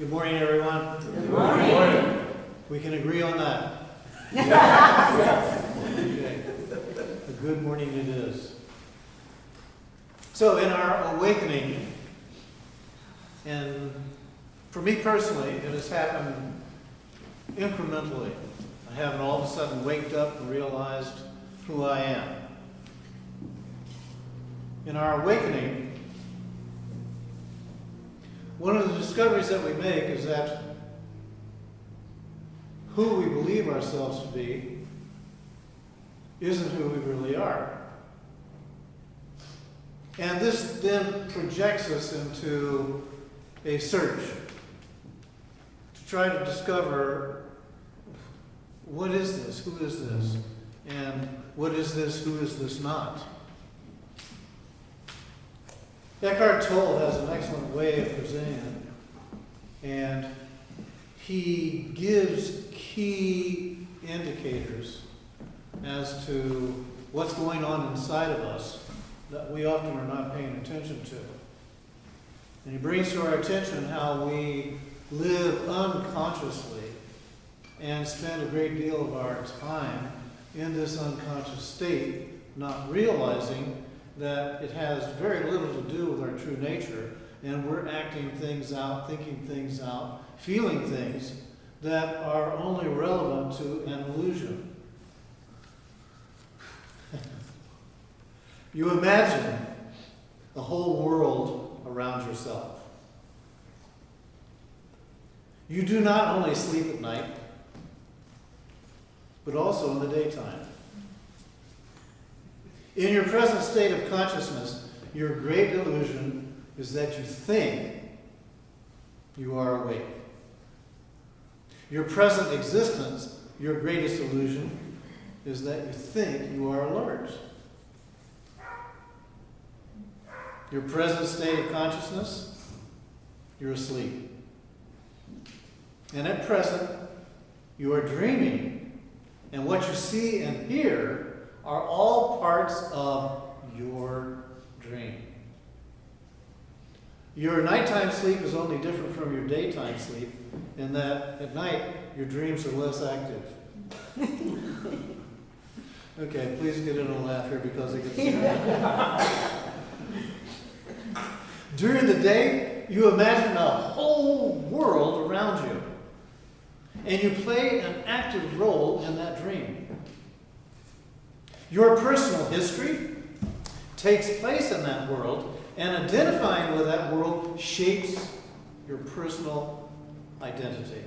Good morning, everyone. Good morning. We can agree on that. Okay. A good morning it is. So in our awakening, and for me personally, it has happened incrementally. I haven't all of a sudden waked up and realized who I am. In our awakening, one of the discoveries that we make is that who we believe ourselves to be isn't who we really are. And this then projects us into a search to try to discover, what is this? Who is this? And what is this? Who is this not? Eckhart Tolle has an excellent way of presenting it, and he gives key indicators as to what's going on inside of us that we often are not paying attention to. And he brings to our attention how we live unconsciously and spend a great deal of our time in this unconscious state, not realizing that it has very little to do with our true nature, and we're acting things out, thinking things out, feeling things that are only relevant to an illusion. You imagine the whole world around yourself. You do not only sleep at night, but also in the daytime. In your present state of consciousness, your great illusion is that you think you are awake. Your present existence, your greatest illusion, is that you think you are alert. Your present state of consciousness, you're asleep. And at present, you are dreaming. And what you see and hear are all parts of your dream. Your nighttime sleep is only different from your daytime sleep in that at night your dreams are less active. Okay, please get in a laugh here because it gets During the day, you imagine a whole world around you, and you play an active role in that dream. Your personal history takes place in that world, and identifying with that world shapes your personal identity.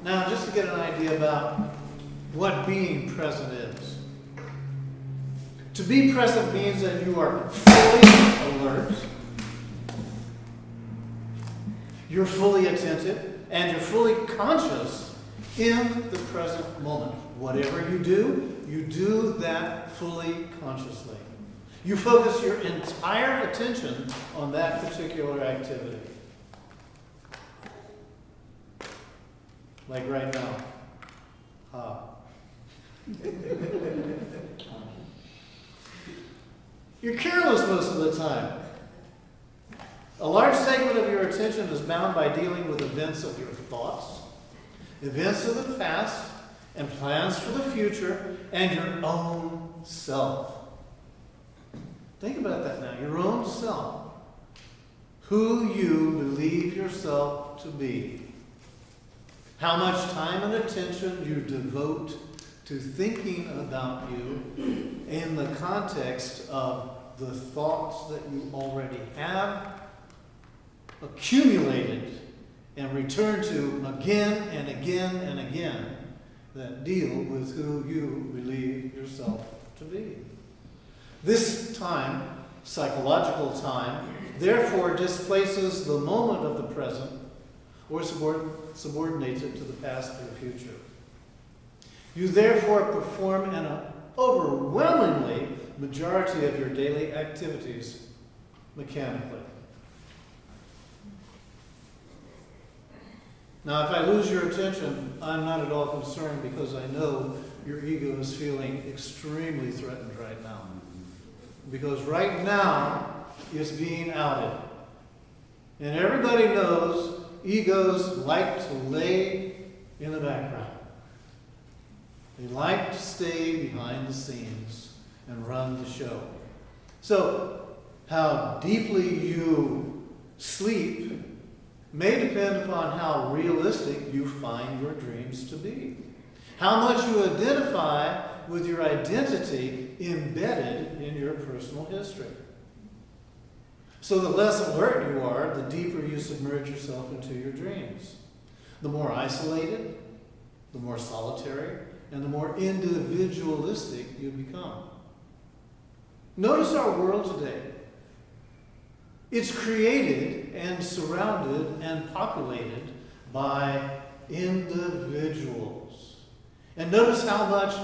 Now, just to get an idea about what being present is. To be present means that you are fully alert, you're fully attentive, and you're fully conscious in the present moment. Whatever you do that fully consciously. You focus your entire attention on that particular activity. Like right now. You're careless most of the time. A large segment of your attention is bound by dealing with events of your thoughts, events of the past, and plans for the future, and your own self. Think about that now, your own self. Who you believe yourself to be. How much time and attention you devote to thinking about you in the context of the thoughts that you already have accumulated and return to again and again and again that deal with who you believe yourself to be. This time, psychological time, therefore displaces the moment of the present or subordinates it to the past or the future. You therefore perform an overwhelmingly majority of your daily activities mechanically. Now, if I lose your attention, I'm not at all concerned because I know your ego is feeling extremely threatened right now. Because right now, it's being outed. And everybody knows egos like to lay in the background. They like to stay behind the scenes and run the show. So, how deeply you sleep may depend upon how realistic you find your dreams to be. How much you identify with your identity embedded in your personal history. So the less alert you are, the deeper you submerge yourself into your dreams. The more isolated, the more solitary, and the more individualistic you become. Notice our world today. It's created and surrounded and populated by individuals. And notice how much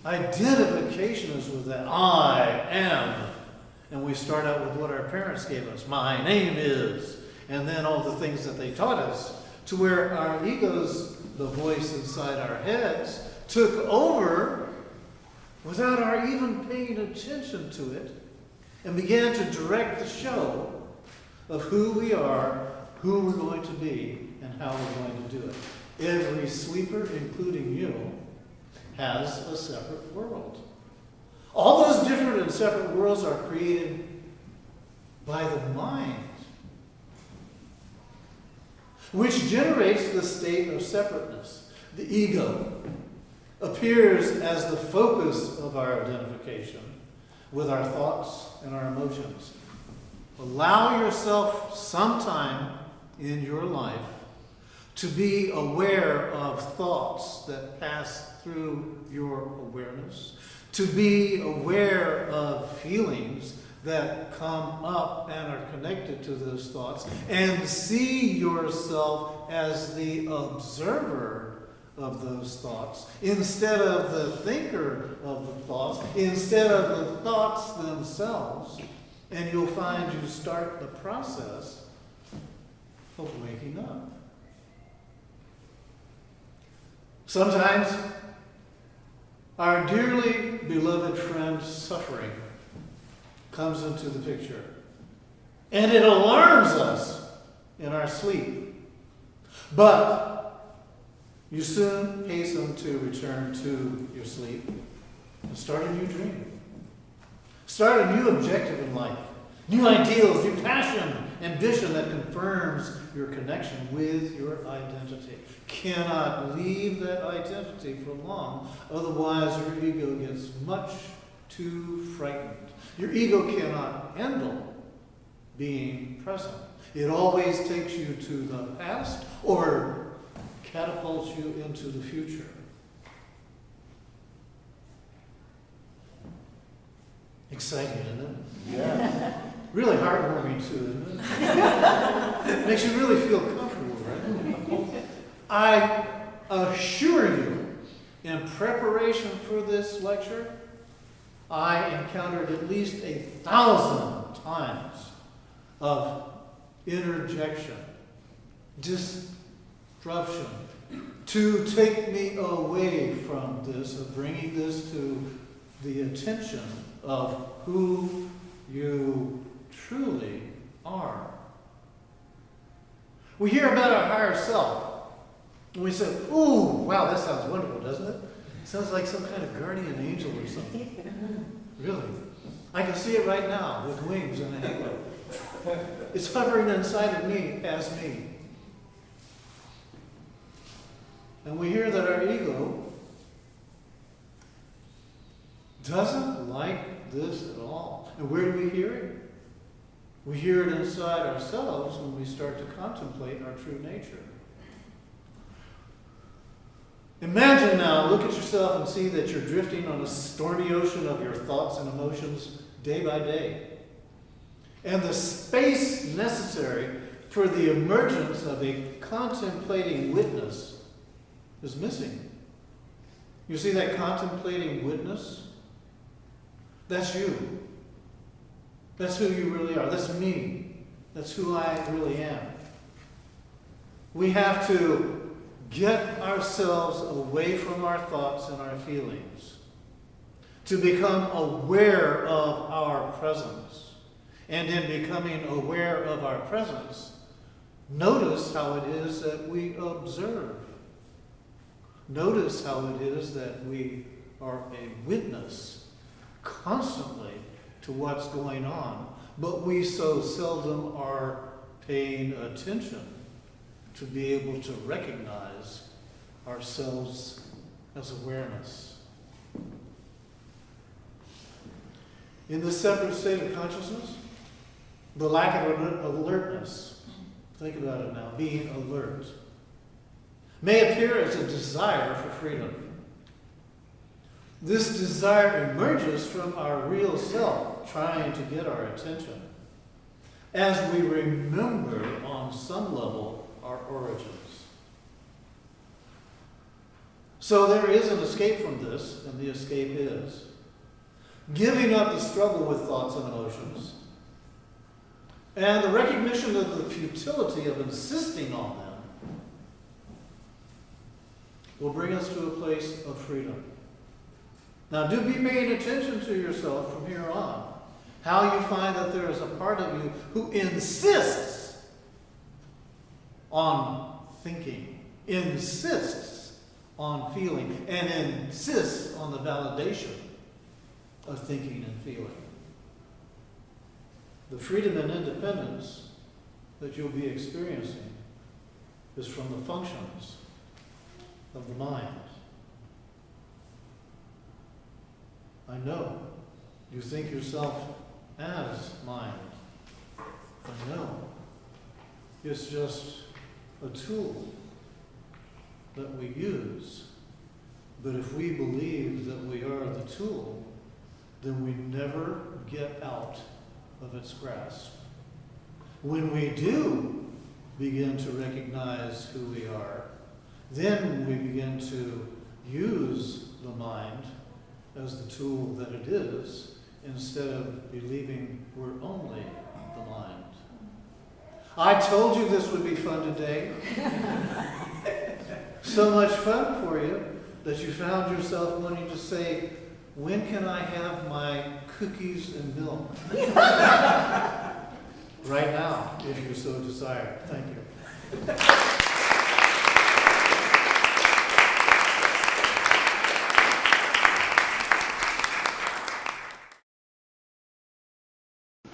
identification is with that. I am. And we start out with what our parents gave us. My name is. And then all the things that they taught us. To where our egos, the voice inside our heads, took over without our even paying attention to it. And began to direct the show of who we are, who we're going to be, and how we're going to do it. Every sleeper, including you, has a separate world. All those different and separate worlds are created by the mind, which generates the state of separateness. The ego appears as the focus of our identification with our thoughts and our emotions. Allow yourself sometime in your life to be aware of thoughts that pass through your awareness, to be aware of feelings that come up and are connected to those thoughts, and see yourself as the observer of those thoughts, instead of the thinker of the thoughts, instead of the thoughts themselves, and you'll find you start the process of waking up. Sometimes our dearly beloved friend's suffering comes into the picture, and it alarms us in our sleep. But you soon hasten to return to your sleep and start a new dream. Start a new objective in life. New ideals, new passion, ambition that confirms your connection with your identity. Cannot leave that identity for long, otherwise your ego gets much too frightened. Your ego cannot handle being present. It always takes you to the past or catapults you into the future. Exciting, isn't it? Yeah. Really heartwarming too, isn't it? Makes you really feel comfortable, right? I assure you, in preparation for this lecture, I encountered at least 1,000 times of interjection, disruption, to take me away from this, of bringing this to the attention of who you truly are. We hear about our higher self, and we say, ooh, wow, that sounds wonderful, doesn't it? Sounds like some kind of guardian angel or something. Really. I can see it right now with wings and a halo. It's hovering inside of me as me. And we hear that our ego doesn't like this at all. And where do we hear it? We hear it inside ourselves when we start to contemplate our true nature. Imagine now, look at yourself and see that you're drifting on a stormy ocean of your thoughts and emotions day by day. And the space necessary for the emergence of a contemplating witness is missing. You see that contemplating witness? That's you. That's who you really are. That's me. That's who I really am. We have to get ourselves away from our thoughts and our feelings to become aware of our presence. And in becoming aware of our presence, Notice how it is that we observe. Notice how it is that we are a witness constantly to what's going on, but we so seldom are paying attention to be able to recognize ourselves as awareness. In this separate state of consciousness, the lack of alertness, think about it now, being alert, may appear as a desire for freedom. This desire emerges from our real self trying to get our attention as we remember on some level our origins. So there is an escape from this, and the escape is giving up the struggle with thoughts and emotions, and the recognition of the futility of insisting on them will bring us to a place of freedom. Now, do be paying attention to yourself from here on, how you find that there is a part of you who insists on thinking, insists on feeling, and insists on the validation of thinking and feeling. The freedom and independence that you'll be experiencing is from the functions of the mind. I know you think yourself as mind. I know it's just a tool that we use. But if we believe that we are the tool, then we never get out of its grasp. When we do begin to recognize who we are, then we begin to use the mind as the tool that it is, instead of believing we're only the mind. I told you this would be fun today. So much fun for you that you found yourself wanting to say, when can I have my cookies and milk? Right now, if you so desire. Thank you.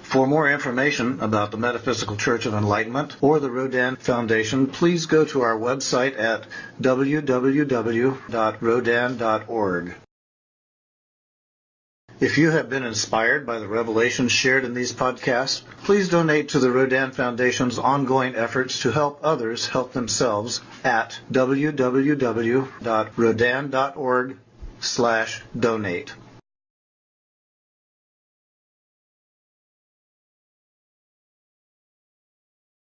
For more information about the Metaphysical Church of Enlightenment or the Rodin Foundation, please go to our website at www.rodin.org. If you have been inspired by the revelations shared in these podcasts, please donate to the Rodin Foundation's ongoing efforts to help others help themselves at www.rodin.org/donate.